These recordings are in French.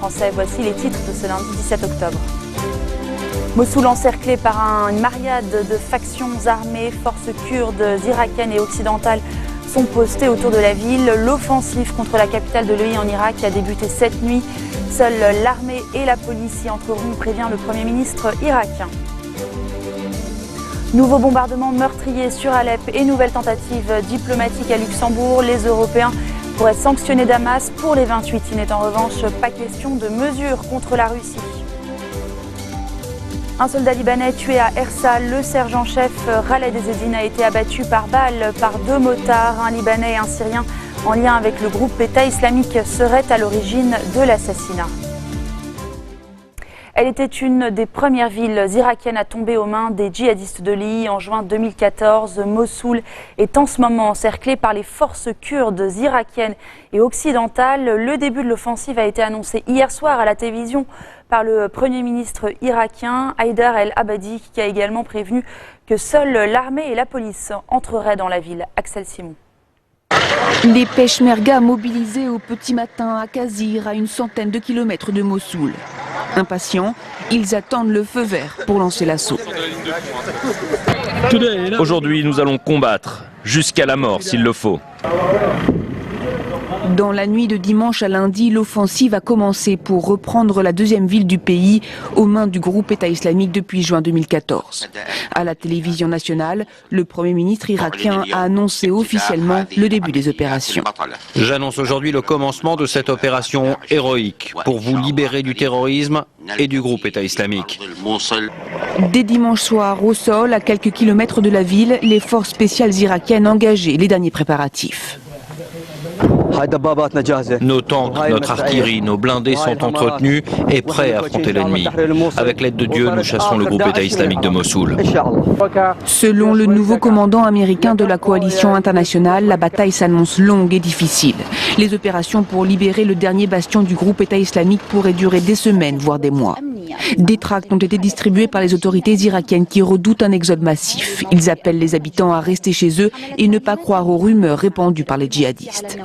français. Voici les titres de ce lundi 17 octobre. Mossoul encerclé par une myriade de factions armées, forces kurdes, irakiennes et occidentales sont postées autour de la ville. L'offensive contre la capitale de l'EI en Irak a débuté cette nuit. Seules l'armée et la police y entreront, prévient le Premier ministre irakien. Nouveau bombardement meurtrier sur Alep et nouvelle tentative diplomatique à Luxembourg. Les Européens pourraient sanctionner Damas pour les 28. Il n'est en revanche pas question de mesures contre la Russie. Un soldat libanais tué à Ersal, le sergent-chef Khaled Ezzedine a été abattu par balle par 2 motards. Un Libanais et un Syrien en lien avec le groupe État islamique seraient à l'origine de l'assassinat. Elle était une des premières villes irakiennes à tomber aux mains des djihadistes de l'EI en juin 2014. Mossoul est en ce moment encerclée par les forces kurdes irakiennes et occidentales. Le début de l'offensive a été annoncé hier soir à la télévision par le Premier ministre irakien Haïdar el-Abadi, qui a également prévenu que seules l'armée et la police entreraient dans la ville. Axel Simon. Les peshmergas mobilisés au petit matin à Kazir, à une centaine de kilomètres de Mossoul. Impatients, ils attendent le feu vert pour lancer l'assaut. Aujourd'hui, nous allons combattre jusqu'à la mort s'il le faut. Dans la nuit de dimanche à lundi, l'offensive a commencé pour reprendre la deuxième ville du pays aux mains du groupe État islamique depuis juin 2014. À la télévision nationale, le Premier ministre irakien a annoncé officiellement le début des opérations. J'annonce aujourd'hui le commencement de cette opération héroïque pour vous libérer du terrorisme et du groupe État islamique. Dès dimanche soir, au sol, à quelques kilomètres de la ville, les forces spéciales irakiennes engageaient les derniers préparatifs. Nos tanks, notre artillerie, nos blindés sont entretenus et prêts à affronter l'ennemi. Avec l'aide de Dieu, nous chassons le groupe État islamique de Mossoul. Selon le nouveau commandant américain de la coalition internationale, la bataille s'annonce longue et difficile. Les opérations pour libérer le dernier bastion du groupe État islamique pourraient durer des semaines, voire des mois. Des tracts ont été distribués par les autorités irakiennes qui redoutent un exode massif. Ils appellent les habitants à rester chez eux et ne pas croire aux rumeurs répandues par les djihadistes.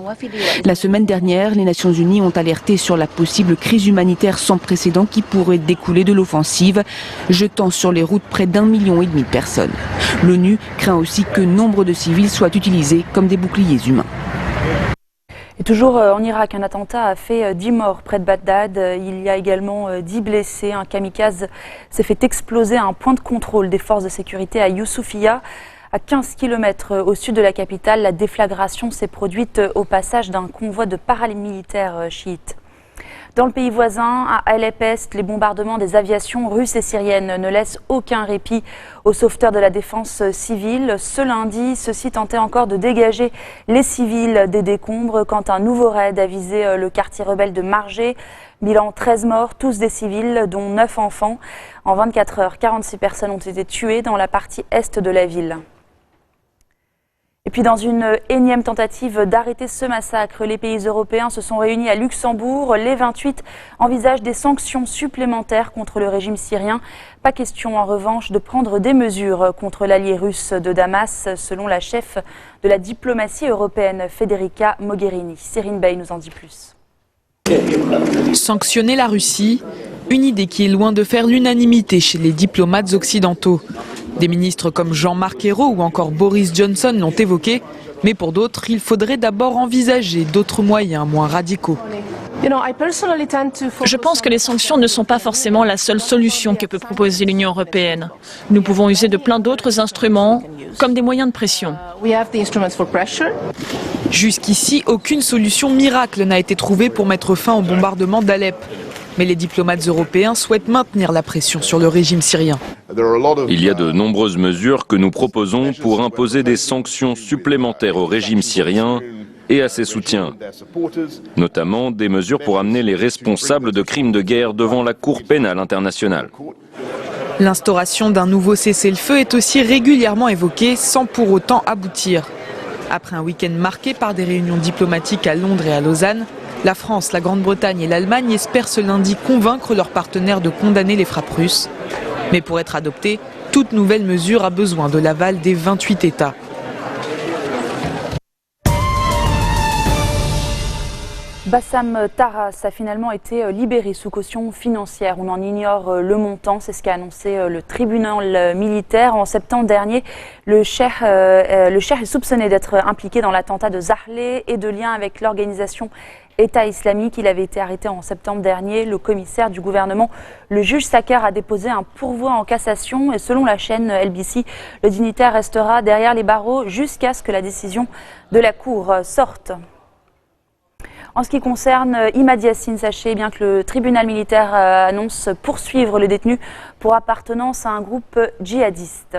La semaine dernière, les Nations Unies ont alerté sur la possible crise humanitaire sans précédent qui pourrait découler de l'offensive, jetant sur les routes près d'1,5 million de personnes. L'ONU craint aussi que nombre de civils soient utilisés comme des boucliers humains. Et toujours en Irak, un attentat a fait 10 morts près de Bagdad. Il y a également 10 blessés. Un kamikaze s'est fait exploser à un point de contrôle des forces de sécurité à Youssoufia. À 15 km au sud de la capitale, la déflagration s'est produite au passage d'un convoi de paramilitaires chiites. Dans le pays voisin, à Alep-Est, les bombardements des aviations russes et syriennes ne laissent aucun répit aux sauveteurs de la défense civile. Ce lundi, ceux-ci tentaient encore de dégager les civils des décombres quand un nouveau raid a visé le quartier rebelle de Marjé. Bilan 13 morts, tous des civils, dont 9 enfants. En 24 heures, 46 personnes ont été tuées dans la partie est de la ville. Et puis dans une énième tentative d'arrêter ce massacre, les pays européens se sont réunis à Luxembourg. Les 28 envisagent des sanctions supplémentaires contre le régime syrien. Pas question en revanche de prendre des mesures contre l'allié russe de Damas, selon la chef de la diplomatie européenne, Federica Mogherini. Cyrine Bay nous en dit plus. Sanctionner la Russie, une idée qui est loin de faire l'unanimité chez les diplomates occidentaux. Des ministres comme Jean-Marc Ayrault ou encore Boris Johnson l'ont évoqué, mais pour d'autres, il faudrait d'abord envisager d'autres moyens moins radicaux. Je pense que les sanctions ne sont pas forcément la seule solution que peut proposer l'Union européenne. Nous pouvons user de plein d'autres instruments, comme des moyens de pression. Jusqu'ici, aucune solution miracle n'a été trouvée pour mettre fin au bombardement d'Alep. Mais les diplomates européens souhaitent maintenir la pression sur le régime syrien. Il y a de nombreuses mesures que nous proposons pour imposer des sanctions supplémentaires au régime syrien et à ses soutiens, notamment des mesures pour amener les responsables de crimes de guerre devant la Cour pénale internationale. L'instauration d'un nouveau cessez-le-feu est aussi régulièrement évoquée sans pour autant aboutir. Après un week-end marqué par des réunions diplomatiques à Londres et à Lausanne, la France, la Grande-Bretagne et l'Allemagne espèrent ce lundi convaincre leurs partenaires de condamner les frappes russes. Mais pour être adoptée, toute nouvelle mesure a besoin de l'aval des 28 États. Bassam Taras a finalement été libéré sous caution financière. On en ignore le montant, c'est ce qu'a annoncé le tribunal militaire. En septembre dernier, le cheikh est soupçonné d'être impliqué dans l'attentat de Zahle et de lien avec l'organisation État islamique. Il avait été arrêté en septembre dernier. Le commissaire du gouvernement, le juge Sakar, a déposé un pourvoi en cassation et selon la chaîne LBC, le dignitaire restera derrière les barreaux jusqu'à ce que la décision de la Cour sorte. En ce qui concerne Imad Yassine, sachez bien que le tribunal militaire annonce poursuivre le détenu pour appartenance à un groupe djihadiste.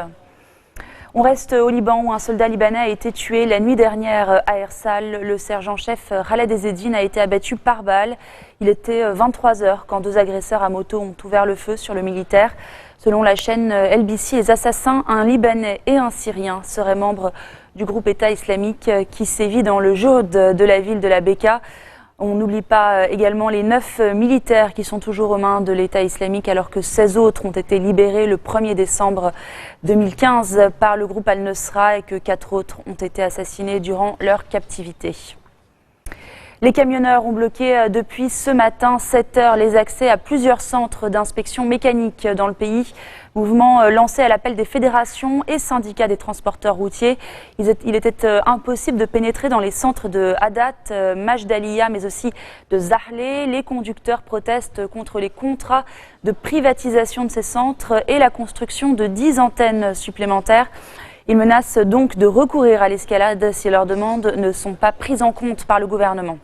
On reste au Liban où un soldat libanais a été tué la nuit dernière à Ersal. Le sergent-chef Khaled Ezzedine a été abattu par balle. Il était 23h quand deux agresseurs à moto ont ouvert le feu sur le militaire. Selon la chaîne LBC, les assassins, un Libanais et un Syrien, seraient membres du groupe État islamique qui sévit dans le Joud de la ville de la Beka. On n'oublie pas également les 9 militaires qui sont toujours aux mains de l'État islamique alors que 16 autres ont été libérés le 1er décembre 2015 par le groupe Al-Nusra et que 4 autres ont été assassinés durant leur captivité. Les camionneurs ont bloqué depuis ce matin 7 heures les accès à plusieurs centres d'inspection mécanique dans le pays. Mouvement lancé à l'appel des fédérations et syndicats des transporteurs routiers. Il était impossible de pénétrer dans les centres de Hadat, Majdalia, mais aussi de Zahle. Les conducteurs protestent contre les contrats de privatisation de ces centres et la construction de 10 antennes supplémentaires. Ils menacent donc de recourir à l'escalade si leurs demandes ne sont pas prises en compte par le gouvernement.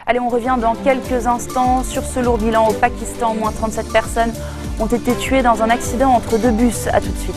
Allez, on revient dans quelques instants sur ce lourd bilan au Pakistan. Au moins 37 personnes ont été tuées dans un accident entre deux bus. A tout de suite.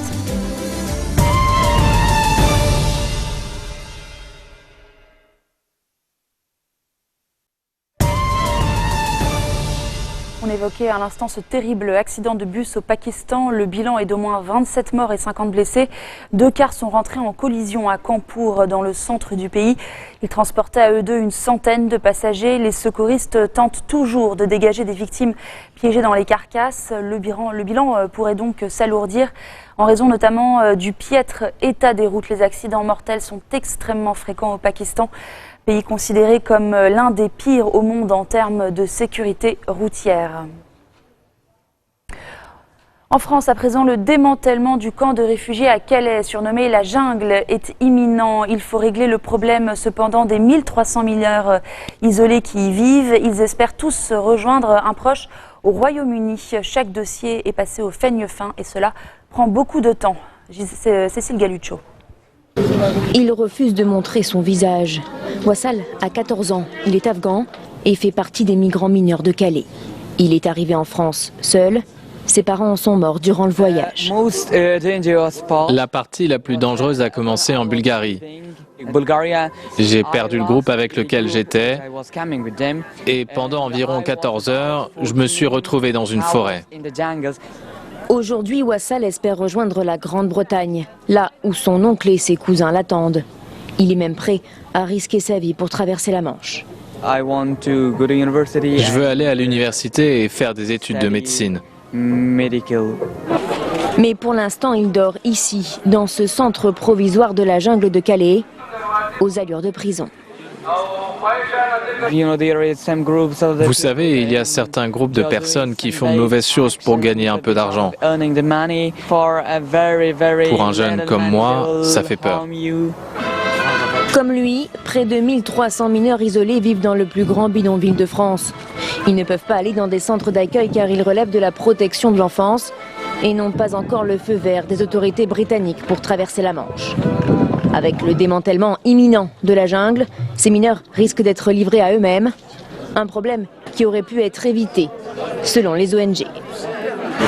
On évoquait à l'instant ce terrible accident de bus au Pakistan. Le bilan est d'au moins 27 morts et 50 blessés. 2 cars sont rentrés en collision à Kanpur, dans le centre du pays. Ils transportaient à eux deux une centaine de passagers. Les secouristes tentent toujours de dégager des victimes piégées dans les carcasses. Le bilan pourrait donc s'alourdir en raison notamment du piètre état des routes. Les accidents mortels sont extrêmement fréquents au Pakistan, pays considéré comme l'un des pires au monde en termes de sécurité routière. En France, à présent, le démantèlement du camp de réfugiés à Calais, surnommé la jungle, est imminent. Il faut régler le problème cependant des 1300 mineurs isolés qui y vivent. Ils espèrent tous rejoindre un proche au Royaume-Uni. Chaque dossier est passé au peigne fin et cela prend beaucoup de temps. Cécile Galuccio. Il refuse de montrer son visage. Wassal a 14 ans, il est afghan et fait partie des migrants mineurs de Calais. Il est arrivé en France seul. Ses parents sont morts durant le voyage. La partie la plus dangereuse a commencé en Bulgarie. J'ai perdu le groupe avec lequel j'étais et pendant environ 14 heures, je me suis retrouvé dans une forêt. Aujourd'hui, Wassal espère rejoindre la Grande-Bretagne, là où son oncle et ses cousins l'attendent. Il est même prêt à risquer sa vie pour traverser la Manche. Je veux aller à l'université et faire des études de médecine. Mais pour l'instant, il dort ici, dans ce centre provisoire de la jungle de Calais, aux allures de prison. Vous savez, il y a certains groupes de personnes qui font de mauvaises choses pour gagner un peu d'argent. Pour un jeune comme moi, ça fait peur. Comme lui, près de 1300 mineurs isolés vivent dans le plus grand bidonville de France. Ils ne peuvent pas aller dans des centres d'accueil car ils relèvent de la protection de l'enfance et n'ont pas encore le feu vert des autorités britanniques pour traverser la Manche. Avec le démantèlement imminent de la jungle, ces mineurs risquent d'être livrés à eux-mêmes. Un problème qui aurait pu être évité, selon les ONG.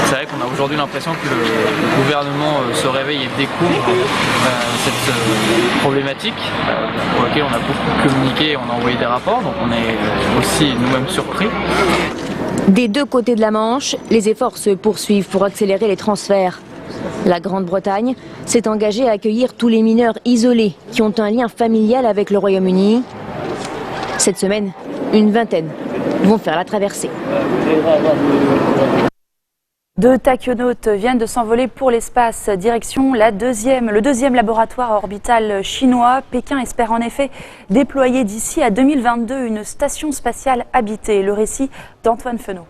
C'est vrai qu'on a aujourd'hui l'impression que le gouvernement se réveille et découvre cette problématique pour laquelle on a beaucoup communiqué, on a envoyé des rapports, donc on est aussi nous-mêmes surpris. Des deux côtés de la Manche, les efforts se poursuivent pour accélérer les transferts. La Grande-Bretagne s'est engagée à accueillir tous les mineurs isolés qui ont un lien familial avec le Royaume-Uni. Cette semaine, une vingtaine vont faire la traversée. Deux tachyonautes viennent de s'envoler pour l'espace, direction le deuxième laboratoire orbital chinois. Pékin espère en effet déployer d'ici à 2022 une station spatiale habitée. Le récit d'Antoine Fenot.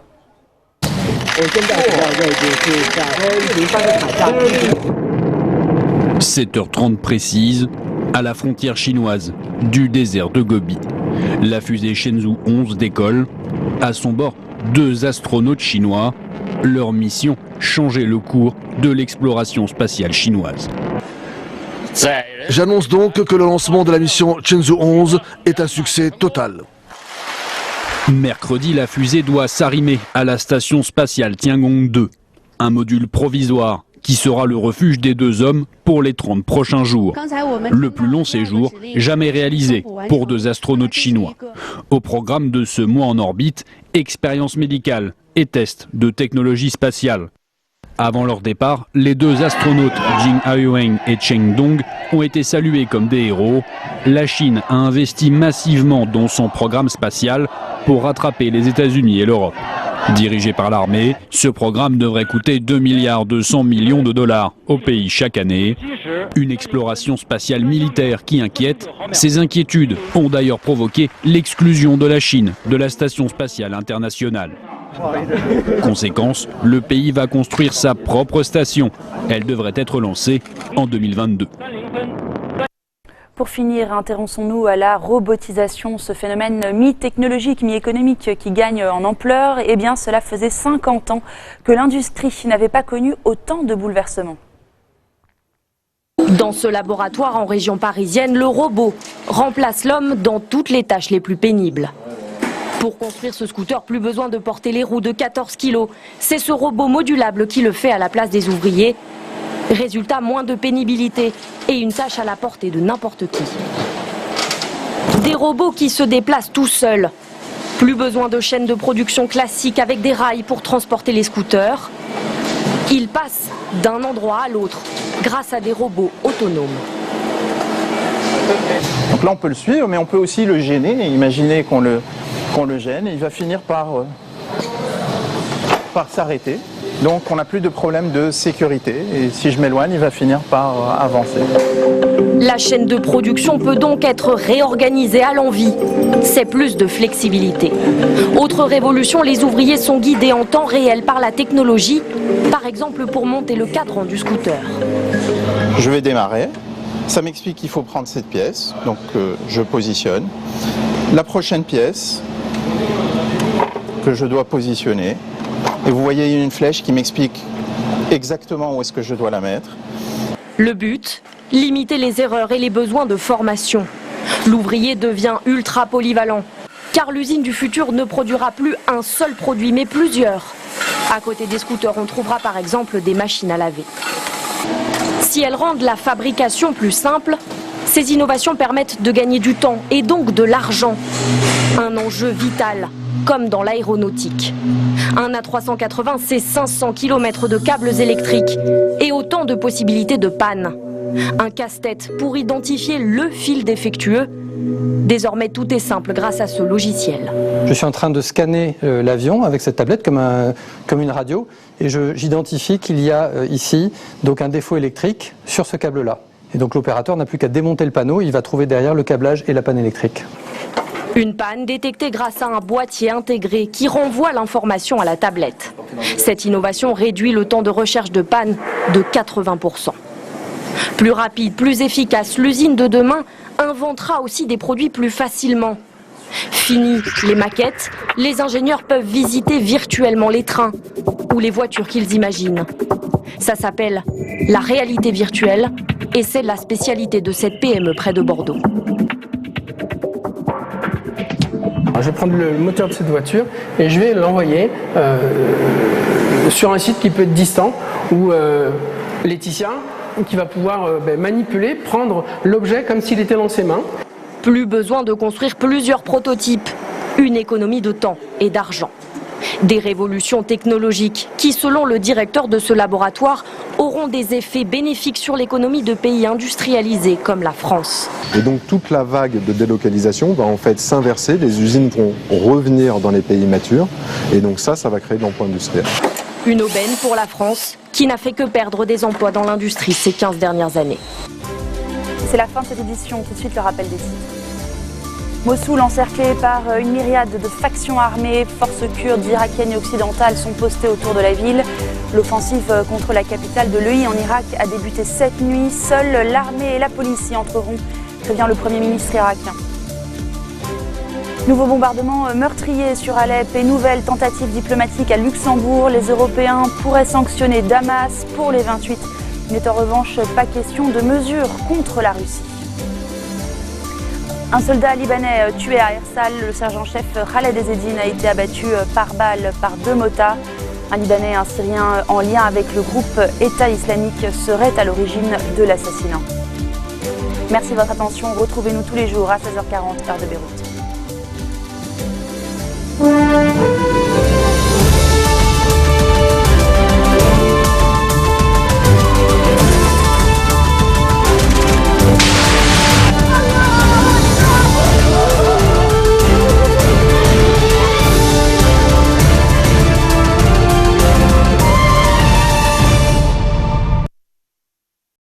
7h30 précise, à la frontière chinoise du désert de Gobi. La fusée Shenzhou 11 décolle. À son bord, 2 astronautes chinois. Leur mission, changer le cours de l'exploration spatiale chinoise. J'annonce donc que le lancement de la mission Shenzhou 11 est un succès total. Mercredi, la fusée doit s'arrimer à la station spatiale Tiangong 2. Un module provisoire qui sera le refuge des 2 hommes pour les 30 prochains jours. Le plus long séjour jamais réalisé pour 2 astronautes chinois. Au programme de ce mois en orbite, expérience médicale et tests de technologie spatiale. Avant leur départ, les 2 astronautes Jing Haiyuan et Cheng Dong ont été salués comme des héros. La Chine a investi massivement dans son programme spatial pour rattraper les États-Unis et l'Europe. Dirigé par l'armée, ce programme devrait coûter 2,2 milliards de dollars au pays chaque année. Une exploration spatiale militaire qui inquiète. Ces inquiétudes ont d'ailleurs provoqué l'exclusion de la Chine de la Station spatiale internationale. Conséquence, le pays va construire sa propre station. Elle devrait être lancée en 2022. Pour finir, intéressons-nous à la robotisation, ce phénomène mi-technologique, mi-économique qui gagne en ampleur. Eh bien, cela faisait 50 ans que l'industrie n'avait pas connu autant de bouleversements. Dans ce laboratoire en région parisienne, le robot remplace l'homme dans toutes les tâches les plus pénibles. Pour construire ce scooter, plus besoin de porter les roues de 14 kg. C'est ce robot modulable qui le fait à la place des ouvriers. Résultat, moins de pénibilité et une tâche à la portée de n'importe qui. Des robots qui se déplacent tout seuls. Plus besoin de chaînes de production classiques avec des rails pour transporter les scooters. Ils passent d'un endroit à l'autre grâce à des robots autonomes. Donc là on peut le suivre, mais on peut aussi le gêner. Imaginez qu'on le gêne et il va finir par s'arrêter. Donc on n'a plus de problème de sécurité et si je m'éloigne, il va finir par avancer. La chaîne de production peut donc être réorganisée à l'envi. C'est plus de flexibilité. Autre révolution, les ouvriers sont guidés en temps réel par la technologie, par exemple pour monter le cadran du scooter. Je vais démarrer. Ça m'explique qu'il faut prendre cette pièce, donc je positionne. La prochaine pièce que je dois positionner. Et vous voyez une flèche qui m'explique exactement où est-ce que je dois la mettre. Le but, limiter les erreurs et les besoins de formation. L'ouvrier devient ultra polyvalent, car l'usine du futur ne produira plus un seul produit, mais plusieurs. À côté des scooters, on trouvera par exemple des machines à laver. Si elles rendent la fabrication plus simple, ces innovations permettent de gagner du temps et donc de l'argent. Un enjeu vital, comme dans l'aéronautique. Un A380, c'est 500 km de câbles électriques et autant de possibilités de panne. Un casse-tête pour identifier le fil défectueux. Désormais, tout est simple grâce à ce logiciel. Je suis en train de scanner l'avion avec cette tablette comme une radio et j'identifie qu'il y a ici donc un défaut électrique sur ce câble-là. Et donc l'opérateur n'a plus qu'à démonter le panneau, il va trouver derrière le câblage et la panne électrique. Une panne détectée grâce à un boîtier intégré qui renvoie l'information à la tablette. Cette innovation réduit le temps de recherche de panne de 80%. Plus rapide, plus efficace, l'usine de demain inventera aussi des produits plus facilement. Fini les maquettes, les ingénieurs peuvent visiter virtuellement les trains ou les voitures qu'ils imaginent. Ça s'appelle la réalité virtuelle et c'est la spécialité de cette PME près de Bordeaux. Je vais prendre le moteur de cette voiture et je vais l'envoyer sur un site qui peut être distant où Laetitia qui va pouvoir manipuler, prendre l'objet comme s'il était dans ses mains. Plus besoin de construire plusieurs prototypes, une économie de temps et d'argent. Des révolutions technologiques qui, selon le directeur de ce laboratoire, auront des effets bénéfiques sur l'économie de pays industrialisés comme la France. Et donc toute la vague de délocalisation va en fait s'inverser, les usines vont revenir dans les pays matures et donc ça va créer de l'emploi industriel. Une aubaine pour la France, qui n'a fait que perdre des emplois dans l'industrie ces 15 dernières années. C'est la fin de cette édition. Tout de suite, le rappel des titres. Mossoul encerclé par une myriade de factions armées, forces kurdes, irakiennes et occidentales sont postées autour de la ville. L'offensive contre la capitale de l'EI en Irak a débuté cette nuit. Seules l'armée et la police y entreront, prévient le Premier ministre irakien. Nouveau bombardement meurtrier sur Alep et nouvelle tentative diplomatique à Luxembourg. Les Européens pourraient sanctionner Damas pour les 28. Il n'est en revanche pas question de mesures contre la Russie. Un soldat libanais tué à Ersal, le sergent-chef Khaled Ezzedine a été abattu par balle par 2 motards. Un Libanais et un Syrien en lien avec le groupe État islamique seraient à l'origine de l'assassinat. Merci de votre attention. Retrouvez-nous tous les jours à 16h40 heure de Beyrouth.